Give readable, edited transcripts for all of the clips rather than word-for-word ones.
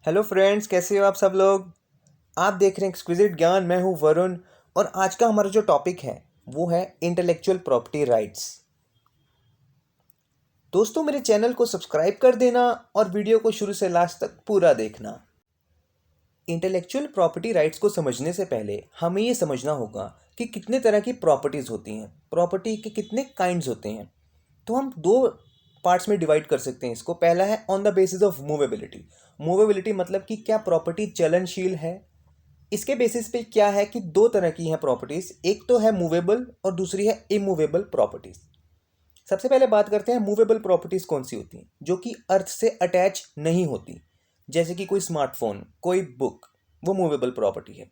Hello friends, कैसे हो आप सब लोग। आप देख रहे हैं एक्सक्विजिट ज्ञान। मैं हूं वरुण और आज का हमारा जो टॉपिक है वो है इंटेलेक्चुअल प्रॉपर्टी राइट्स। दोस्तों, मेरे चैनल को सब्सक्राइब कर देना और वीडियो को शुरू से लास्ट तक पूरा देखना। इंटेलेक्चुअल प्रॉपर्टी राइट्स को समझने से पहले हमें ये समझना होगा कि कितने तरह की प्रॉपर्टीज़ होती हैं, प्रॉपर्टी के कितने काइंड्स होते हैं। तो हम दो पार्ट्स में डिवाइड कर सकते हैं इसको। पहला है on the basis of movability. Movability मतलब कि क्या प्रॉपर्टी चलनशील है। इसके बेसिस पे क्या है कि दो तरह की हैं प्रॉपर्टीज, एक तो है मूवेबल और दूसरी है इमूवेबल प्रॉपर्टीज। सबसे पहले बात करते हैं मूवेबल प्रॉपर्टीज कौन सी होती हैं, जो कि अर्थ से अटैच नहीं होती, जैसे कि कोई स्मार्टफोन, कोई बुक, वो मूवेबल प्रॉपर्टी है।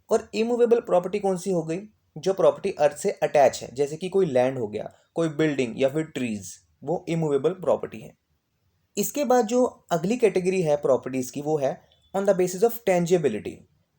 और इमूवेबल प्रॉपर्टी कौन सी हो गई, जो प्रॉपर्टी अर्थ से अटैच है, जैसे कि कोई लैंड हो गया, कोई बिल्डिंग या फिर ट्रीज, वो इमूवेबल प्रॉपर्टी है। इसके बाद जो अगली कैटेगरी है प्रॉपर्टीज की वो है on the basis of tangibility.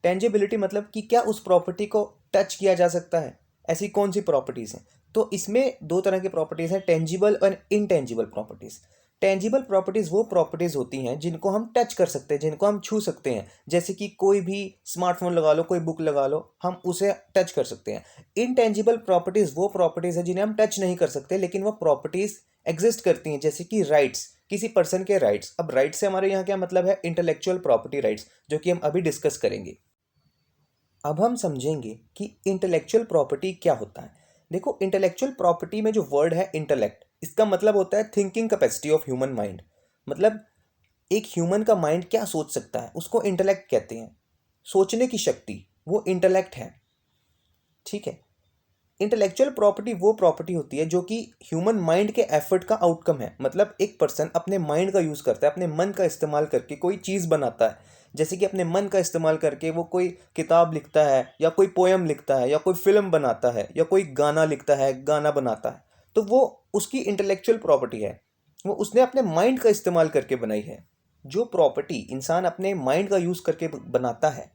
Tangibility मतलब कि क्या उस प्रॉपर्टी को टच किया जा सकता है, ऐसी कौन सी प्रॉपर्टीज हैं। तो इसमें दो तरह की प्रॉपर्टीज हैं, टेंजिबल और इनटेंजिबल प्रॉपर्टीज। टेंजिबल प्रॉपर्टीज वो प्रॉपर्टीज होती हैं जिनको हम टच कर सकते हैं, जिनको हम छू सकते हैं, जैसे कि कोई भी स्मार्टफोन लगा लो, कोई बुक लगा लो, हम उसे टच कर सकते हैं। इनटेंजिबल प्रॉपर्टीज वो प्रॉपर्टीज है जिन्हें हम टच नहीं कर सकते, लेकिन वो प्रॉपर्टीज एग्जिस्ट करती हैं, जैसे कि राइट्स, किसी पर्सन के राइट्स। अब राइट्स से हमारे यहाँ क्या मतलब है, इंटेलेक्चुअल प्रॉपर्टी राइट्स, जो कि हम अभी डिस्कस करेंगे। अब हम समझेंगे कि इंटेलेक्चुअल प्रॉपर्टी क्या होता है। देखो, इंटेलेक्चुअल प्रॉपर्टी में जो वर्ड है इंटेलेक्ट, इसका मतलब होता है thinking capacity of human mind. मतलब एक ह्यूमन का माइंड क्या सोच सकता है, उसको इंटेलेक्ट कहते हैं। सोचने की शक्ति, वो इंटेलेक्ट है। ठीक है। इंटेलेक्चुअल प्रॉपर्टी वो प्रॉपर्टी होती है जो कि ह्यूमन माइंड के एफर्ट का आउटकम है। मतलब एक पर्सन अपने माइंड का यूज़ करता है, अपने मन का इस्तेमाल करके कोई चीज़ बनाता है। जैसे कि अपने मन का इस्तेमाल करके वो कोई किताब लिखता है, या कोई पोयम लिखता है, या कोई फिल्म बनाता है, या कोई गाना लिखता है, गाना बनाता है। तो वो उसकी इंटेलेक्चुअल प्रॉपर्टी है, वो उसने अपने माइंड का इस्तेमाल करके बनाई है। जो प्रॉपर्टी इंसान अपने माइंड का यूज़ करके बनाता है,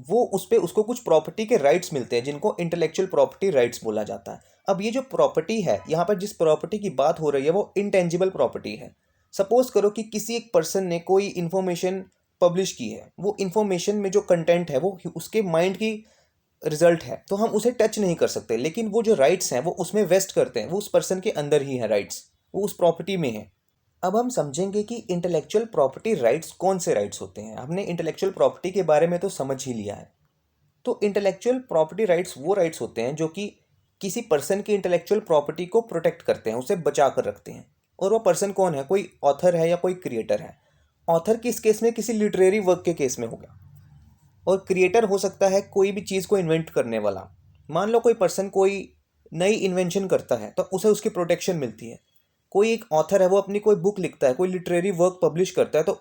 वो उस पे उसको कुछ प्रॉपर्टी के राइट्स मिलते हैं, जिनको इंटेलेक्चुअल प्रॉपर्टी राइट्स बोला जाता है। अब ये जो प्रॉपर्टी है, यहाँ पर जिस प्रॉपर्टी की बात हो रही है वो इंटेंजिबल प्रॉपर्टी है। सपोज करो कि किसी एक पर्सन ने कोई इन्फॉर्मेशन पब्लिश की है, वो इन्फॉर्मेशन में जो कंटेंट है वो उसके माइंड की रिजल्ट है, तो हम उसे टच नहीं कर सकते, लेकिन वो जो राइट्स हैं वो उसमें वेस्ट करते हैं, वो उस पर्सन के अंदर ही है, राइट्स वो उस प्रॉपर्टी में है। अब हम समझेंगे कि इंटेलेक्चुअल प्रॉपर्टी राइट्स कौन से राइट्स होते हैं। हमने इंटेलेक्चुअल प्रॉपर्टी के बारे में तो समझ ही लिया है। तो इंटेलेक्चुअल प्रॉपर्टी राइट्स वो राइट्स होते हैं जो कि किसी पर्सन की इंटेलेक्चुअल प्रॉपर्टी को प्रोटेक्ट करते हैं, उसे बचा कर रखते हैं। और वो पर्सन कौन है, कोई ऑथर है या कोई क्रिएटर है। ऑथर किस केस में, किसी लिटरेरी वर्क के केस में होगा। और क्रिएटर हो सकता है कोई भी चीज़ को इन्वेंट करने वाला। मान लो कोई पर्सन कोई नई इन्वेंशन करता है तो उसे उसकी प्रोटेक्शन मिलती है। कोई एक ऑथर है, वो अपनी कोई बुक लिखता है, कोई लिटरेरी वर्क पब्लिश करता है, तो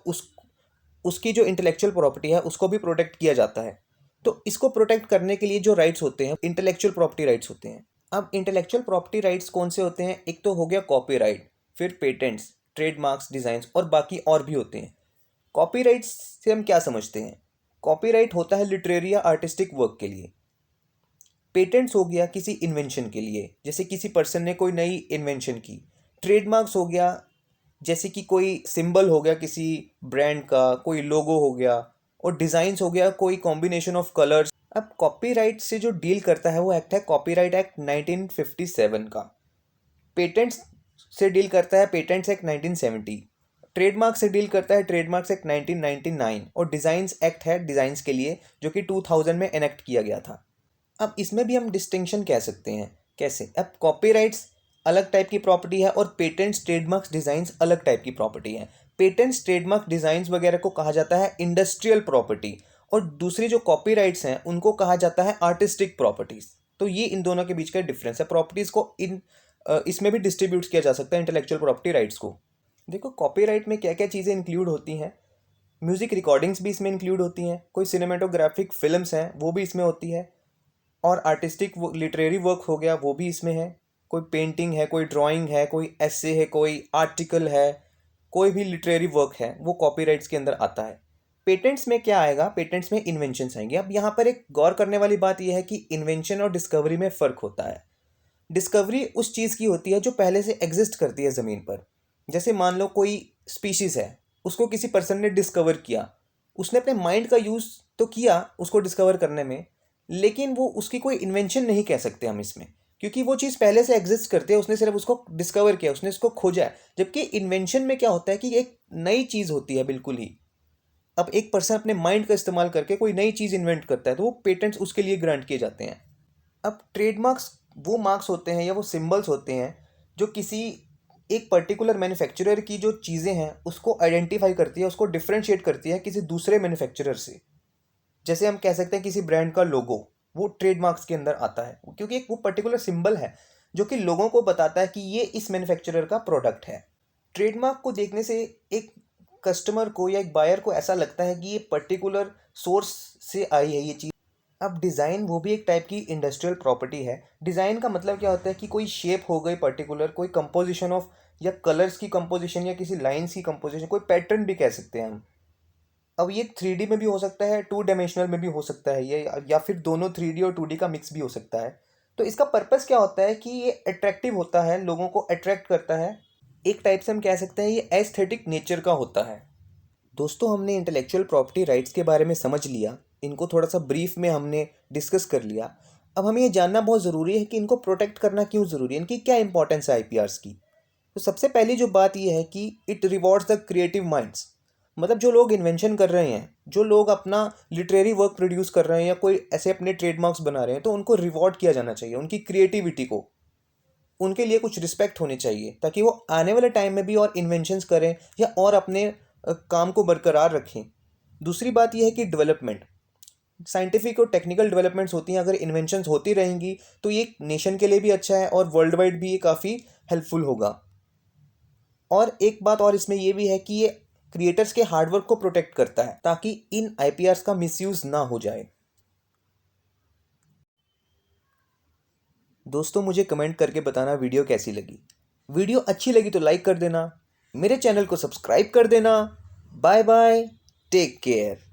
उसकी जो इंटेलेक्चुअल प्रॉपर्टी है उसको भी प्रोटेक्ट किया जाता है। तो इसको प्रोटेक्ट करने के लिए जो राइट्स होते हैं, इंटेलेक्चुअल प्रॉपर्टी राइट्स होते हैं। अब इंटेलेक्चुअल प्रॉपर्टी राइट्स कौन से होते हैं, एक तो हो गया कॉपीराइट, फिर पेटेंट्स, ट्रेडमार्क्स, डिजाइन्स और बाकी और भी होते हैं। कॉपीराइट्स से हम क्या समझते हैं, कॉपीराइट होता है लिटरेरी या आर्टिस्टिक वर्क के लिए। पेटेंट्स हो गया किसी इन्वेंशन के लिए, जैसे किसी पर्सन ने कोई नई इन्वेंशन की। ट्रेडमार्क्स हो गया जैसे कि कोई सिंबल हो गया किसी ब्रांड का, कोई लोगो हो गया। और डिज़ाइंस हो गया कोई कॉम्बिनेशन ऑफ कलर्स। अब कॉपीराइट से जो डील करता है वो एक्ट है कॉपीराइट एक्ट 1957 का। पेटेंट्स से डील करता है पेटेंट्स एक्ट 1970। ट्रेडमार्क से डील करता है ट्रेडमार्क्स एक्ट 1999। और डिज़ाइंस एक्ट है डिज़ाइंस के लिए, जो कि 2000 में एनेक्ट किया गया था। अब इसमें भी हम डिस्टिंक्शन कह सकते हैं। कैसे, अब कॉपीराइट्स अलग टाइप की प्रॉपर्टी है और पेटेंट्स, ट्रेडमार्क्स, डिज़ाइंस अलग टाइप की प्रॉपर्टी है। पेटेंट्स, ट्रेडमार्क, डिज़ाइंस वगैरह को कहा जाता है इंडस्ट्रियल प्रॉपर्टी, और दूसरी जो कॉपीराइट्स हैं उनको कहा जाता है आर्टिस्टिक प्रॉपर्टीज़। तो ये इन दोनों के बीच का डिफरेंस है। प्रॉपर्टीज़ को इसमें भी डिस्ट्रीब्यूट किया जा सकता है, इंटेलेक्चुअल प्रॉपर्टी राइट्स को। देखो, कॉपीराइट में क्या क्या चीज़ें इंक्लूड होती हैं। म्यूज़िक रिकॉर्डिंग्स भी इसमें इंक्लूड होती हैं, कोई सिनेमेटोग्राफिक फिल्म्स हैं वो भी इसमें होती है, और आर्टिस्टिक लिटरेरी वर्क हो गया वो भी इसमें है। कोई पेंटिंग है, कोई ड्राइंग है, कोई एसे है, कोई आर्टिकल है, कोई भी लिटरेरी वर्क है, वो कॉपीराइट्स के अंदर आता है। पेटेंट्स में क्या आएगा, पेटेंट्स में इन्वेंशंस आएंगे। अब यहाँ पर एक गौर करने वाली बात यह है कि इन्वेंशन और डिस्कवरी में फ़र्क होता है। डिस्कवरी उस चीज़ की होती है जो पहले से एग्जिस्ट करती है ज़मीन पर। जैसे मान लो कोई स्पीशीज़ है, उसको किसी पर्सन ने डिस्कवर किया, उसने अपने माइंड का यूज़ तो किया उसको डिस्कवर करने में, लेकिन वो उसकी कोई इन्वेंशन नहीं कह सकते हम इसमें, क्योंकि वो चीज़ पहले से एग्जिस्ट करती है, उसने सिर्फ उसको डिस्कवर किया, उसने उसको खोजा है। जबकि इन्वेंशन में क्या होता है कि एक नई चीज़ होती है बिल्कुल ही। अब एक पर्सन अपने माइंड का इस्तेमाल करके कोई नई चीज़ इन्वेंट करता है तो वो पेटेंट्स उसके लिए ग्रांट किए जाते हैं। अब ट्रेडमार्क्स वो मार्क्स होते हैं या वो सिंबल्स होते हैं जो किसी एक पर्टिकुलर मैन्युफैक्चरर की जो चीज़ें हैं उसको आइडेंटिफाई करती है, उसको डिफ्रेंशिएट करती है किसी दूसरे मैन्युफैक्चरर से। जैसे हम कह सकते हैं किसी ब्रांड का लोगो, वो ट्रेडमार्क्स के अंदर आता है, क्योंकि एक वो पर्टिकुलर सिंबल है जो कि लोगों को बताता है कि ये इस मैन्युफैक्चरर का प्रोडक्ट है। ट्रेडमार्क को देखने से एक कस्टमर को या एक बायर को ऐसा लगता है कि ये पर्टिकुलर सोर्स से आई है ये चीज़। अब डिज़ाइन वो भी एक टाइप की इंडस्ट्रियल प्रॉपर्टी है। डिज़ाइन का मतलब क्या होता है कि कोई शेप हो गई पर्टिकुलर, कोई कंपोजिशन ऑफ या कलर्स की कंपोजिशन या किसी लाइंस की कंपोजिशन, कोई पैटर्न भी कह सकते हैं हम। अब ये 3D में भी हो सकता है, 2 डायमेंशनल में भी हो सकता है ये, या फिर दोनों 3D और 2D का मिक्स भी हो सकता है। तो इसका पर्पस क्या होता है कि ये अट्रैक्टिव होता है, लोगों को अट्रैक्ट करता है। एक टाइप से हम कह सकते हैं ये एस्थेटिक नेचर का होता है। दोस्तों, हमने इंटेलेक्चुअल प्रॉपर्टी राइट्स के बारे में समझ लिया, इनको थोड़ा सा ब्रीफ में हमने डिस्कस कर लिया। अब हमें ये जानना बहुत ज़रूरी है कि इनको प्रोटेक्ट करना क्यों ज़रूरी है, इनकी क्या इंपॉर्टेंस है आईपीआरस की। तो सबसे पहली जो बात ये है कि it rewards the creative minds. मतलब जो लोग इन्वेंशन कर रहे हैं, जो लोग अपना लिटरेरी वर्क प्रोड्यूस कर रहे हैं या कोई ऐसे अपने ट्रेडमार्क्स बना रहे हैं, तो उनको रिवॉर्ड किया जाना चाहिए, उनकी क्रिएटिविटी को, उनके लिए कुछ रिस्पेक्ट होनी चाहिए, ताकि वो आने वाले टाइम में भी और इन्वेंशंस करें या और अपने काम को बरकरार रखें। दूसरी बात यह है कि डेवलपमेंट, साइंटिफिक और टेक्निकल डेवलपमेंट्स होती हैं, अगर इन्वेंशंस होती रहेंगी तो ये नेशन के लिए भी अच्छा है और वर्ल्ड वाइड भी ये काफ़ी हेल्पफुल होगा। और एक बात और इसमें ये भी है कि ये क्रिएटर्स के हार्डवर्क को प्रोटेक्ट करता है, ताकि इन आईपीआरस का मिसयूज़ ना हो जाए। दोस्तों, मुझे कमेंट करके बताना वीडियो कैसी लगी। वीडियो अच्छी लगी तो लाइक कर देना, मेरे चैनल को सब्सक्राइब कर देना। Bye bye, take care.